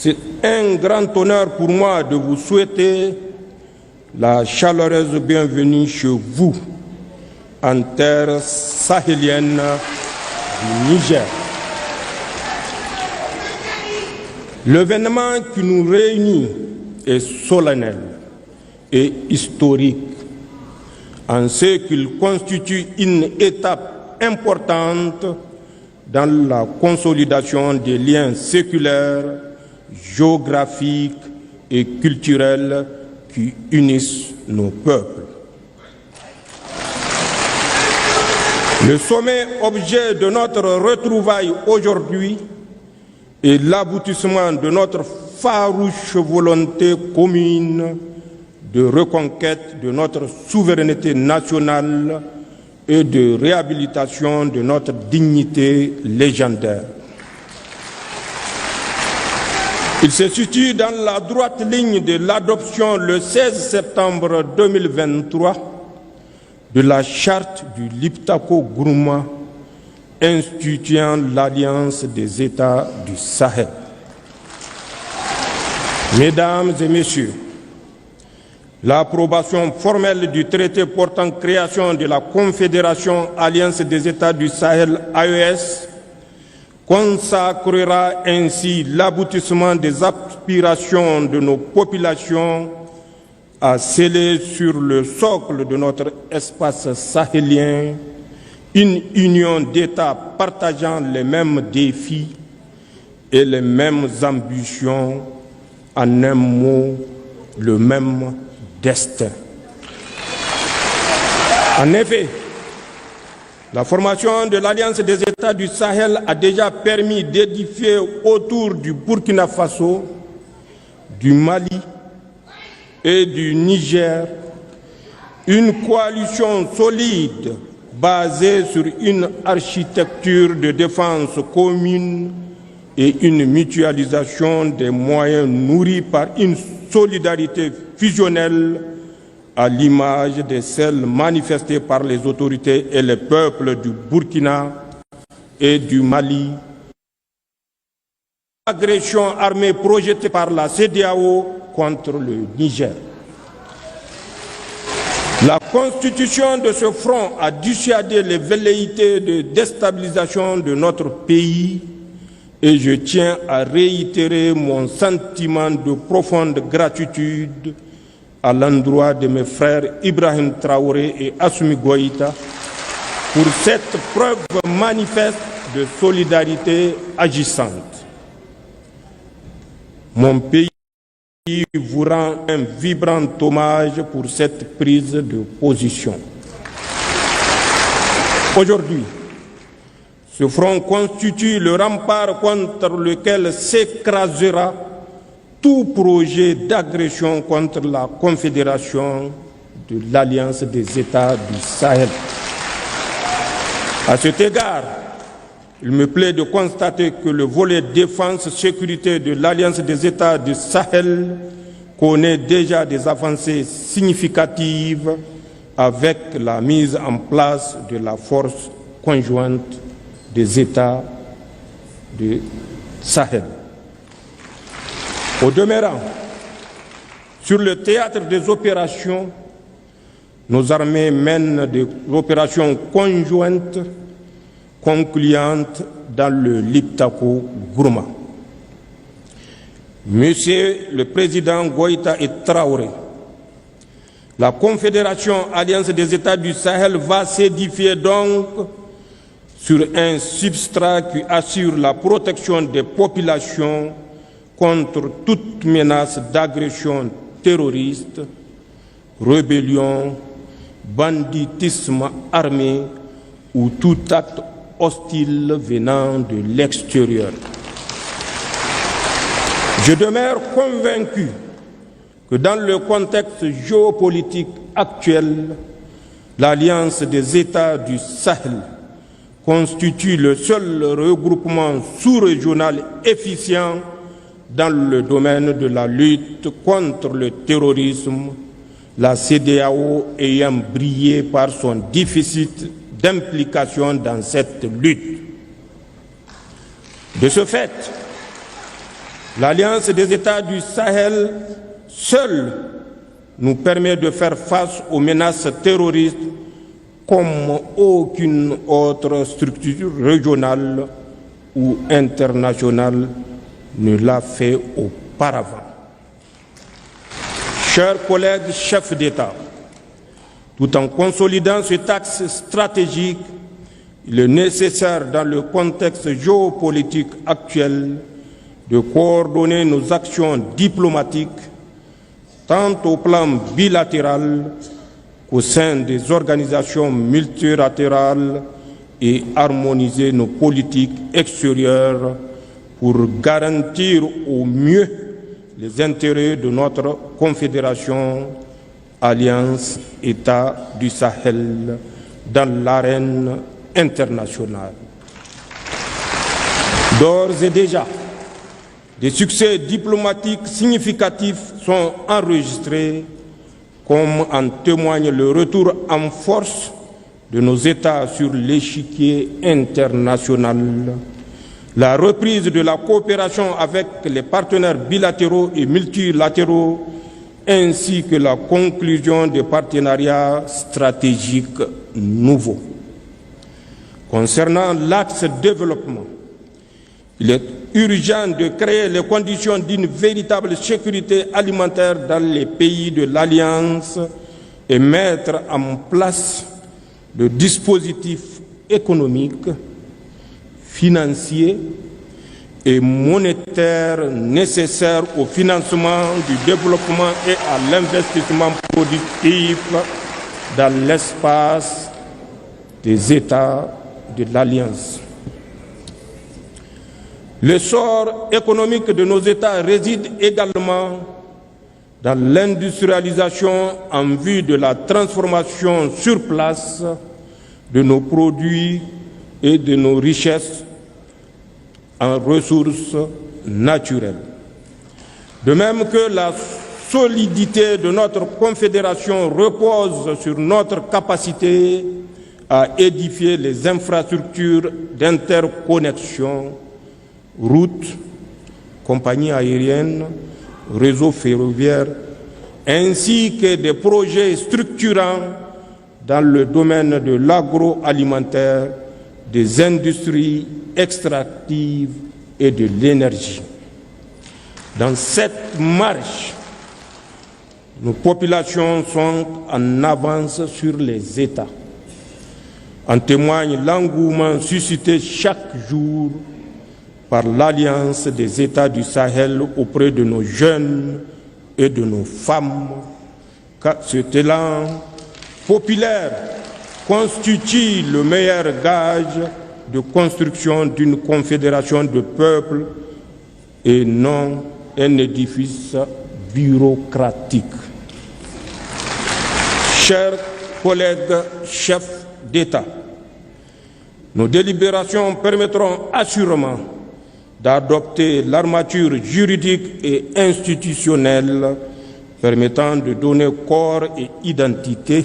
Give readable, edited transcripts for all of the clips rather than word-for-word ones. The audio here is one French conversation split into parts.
C'est un grand honneur pour moi de vous souhaiter la chaleureuse bienvenue chez vous, en terre sahélienne du Niger. L'événement qui nous réunit est solennel et historique, en ce qu'il constitue une étape importante dans la consolidation des liens séculaires, géographiques et culturels qui unissent nos peuples. Le sommet objet de notre retrouvaille aujourd'hui est l'aboutissement de notre farouche volonté commune de reconquête de notre souveraineté nationale et de réhabilitation de notre dignité légendaire. Il se situe dans la droite ligne de l'adoption le 16 septembre 2023 de la charte du Liptako-Gourma instituant l'Alliance des États du Sahel. Mesdames et Messieurs, l'approbation formelle du traité portant création de la Confédération Alliance des États du Sahel AES consacrera ainsi l'aboutissement des aspirations de nos populations à sceller sur le socle de notre espace sahélien une union d'États partageant les mêmes défis et les mêmes ambitions, en un mot, le même destin. En effet, la formation de l'Alliance des États du Sahel a déjà permis d'édifier autour du Burkina Faso, du Mali et du Niger une coalition solide basée sur une architecture de défense commune et une mutualisation des moyens nourris par une solidarité fusionnelle à l'image de celles manifestées par les autorités et les peuples du Burkina et du Mali. L'agression armée projetée par la CEDEAO contre le Niger. La constitution de ce front a dissuadé les velléités de déstabilisation de notre pays et je tiens à réitérer mon sentiment de profonde gratitude à l'endroit de mes frères Ibrahim Traoré et Assimi Goïta pour cette preuve manifeste de solidarité agissante. Mon pays vous rend un vibrant hommage pour cette prise de position. Aujourd'hui, ce front constitue le rempart contre lequel s'écrasera tout projet d'agression contre la Confédération de l'Alliance des États du Sahel. À cet égard, il me plaît de constater que le volet défense-sécurité de l'Alliance des États du Sahel connaît déjà des avancées significatives avec la mise en place de la force conjointe des États du Sahel. Au demeurant, sur le théâtre des opérations, nos armées mènent des opérations conjointes concluantes dans le Liptako-Gourma. Monsieur le Président Goïta et Traoré, la Confédération Alliance des États du Sahel va s'édifier donc sur un substrat qui assure la protection des populations contre toute menace d'agression terroriste, rébellion, banditisme armé ou tout acte hostile venant de l'extérieur. Je demeure convaincu que dans le contexte géopolitique actuel, l'Alliance des États du Sahel constitue le seul regroupement sous-régional efficient dans le domaine de la lutte contre le terrorisme, la CEDEAO ayant brillé par son déficit d'implication dans cette lutte. De ce fait, L'Alliance des États du Sahel seule nous permet de faire face aux menaces terroristes comme aucune autre structure régionale ou internationale ne l'a fait auparavant. Chers collègues chefs d'État, tout en consolidant cet axe stratégique, il est nécessaire dans le contexte géopolitique actuel de coordonner nos actions diplomatiques tant au plan bilatéral qu'au sein des organisations multilatérales et harmoniser nos politiques extérieures pour garantir au mieux les intérêts de notre confédération Alliance États du Sahel dans l'arène internationale. D'ores et déjà, des succès diplomatiques significatifs sont enregistrés, comme en témoigne le retour en force de nos États sur l'échiquier international, la reprise de la coopération avec les partenaires bilatéraux et multilatéraux, ainsi que la conclusion des partenariats stratégiques nouveaux. Concernant l'axe développement, il est urgent de créer les conditions d'une véritable sécurité alimentaire dans les pays de l'Alliance et mettre en place le dispositif économique, financier et monétaire nécessaire au financement du développement et à l'investissement productif dans l'espace des États de l'Alliance. L'essor économique de nos États réside également dans l'industrialisation en vue de la transformation sur place de nos produits et de nos richesses en ressources naturelles. De même que la solidité de notre confédération repose sur notre capacité à édifier les infrastructures d'interconnexion, routes, compagnies aériennes, réseaux ferroviaires, ainsi que des projets structurants dans le domaine de l'agroalimentaire, des industries extractives et de l'énergie. Dans cette marche, nos populations sont en avance sur les États. En témoigne l'engouement suscité chaque jour par l'Alliance des États du Sahel auprès de nos jeunes et de nos femmes, car cet élan populaire constitue le meilleur gage de construction d'une confédération de peuples et non un édifice bureaucratique. Chers collègues chefs d'État, nos délibérations permettront assurément d'adopter l'armature juridique et institutionnelle permettant de donner corps et identité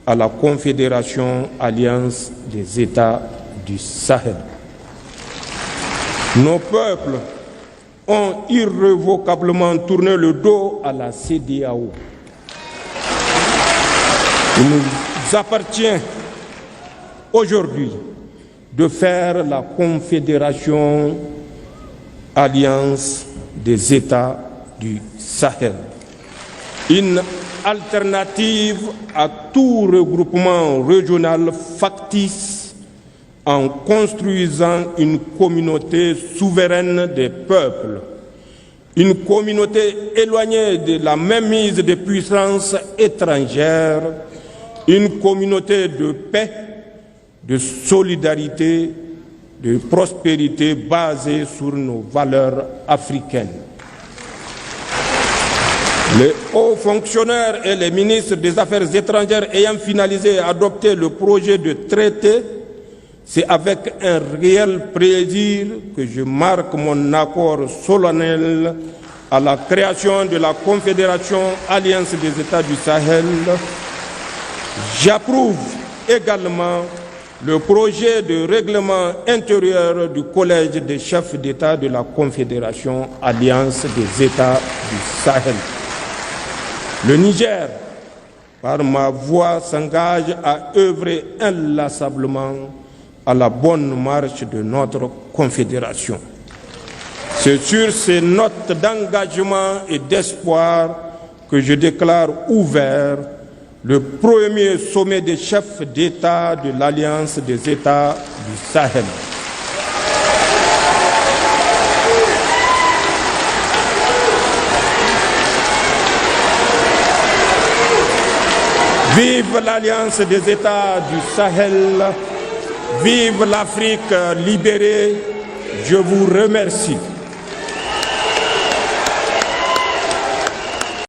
à la Confédération Alliance des États du Sahel. Nos peuples ont irrévocablement tourné le dos à la CEDEAO. Il nous appartient aujourd'hui de faire la Confédération Alliance des États du Sahel, une alternative à tout regroupement régional factice en construisant une communauté souveraine des peuples, une communauté éloignée de la mainmise des puissances étrangères, une communauté de paix, de solidarité, de prospérité basée sur nos valeurs africaines. Les hauts fonctionnaires et les ministres des Affaires étrangères ayant finalisé et adopté le projet de traité, c'est avec un réel plaisir que je marque mon accord solennel à la création de la Confédération Alliance des États du Sahel. J'approuve également le projet de règlement intérieur du Collège des chefs d'État de la Confédération Alliance des États du Sahel. Le Niger, par ma voix, s'engage à œuvrer inlassablement à la bonne marche de notre confédération. C'est sur ces notes d'engagement et d'espoir que je déclare ouvert le premier sommet des chefs d'État de l'Alliance des États du Sahel. Vive l'Alliance des États du Sahel, vive l'Afrique libérée, je vous remercie.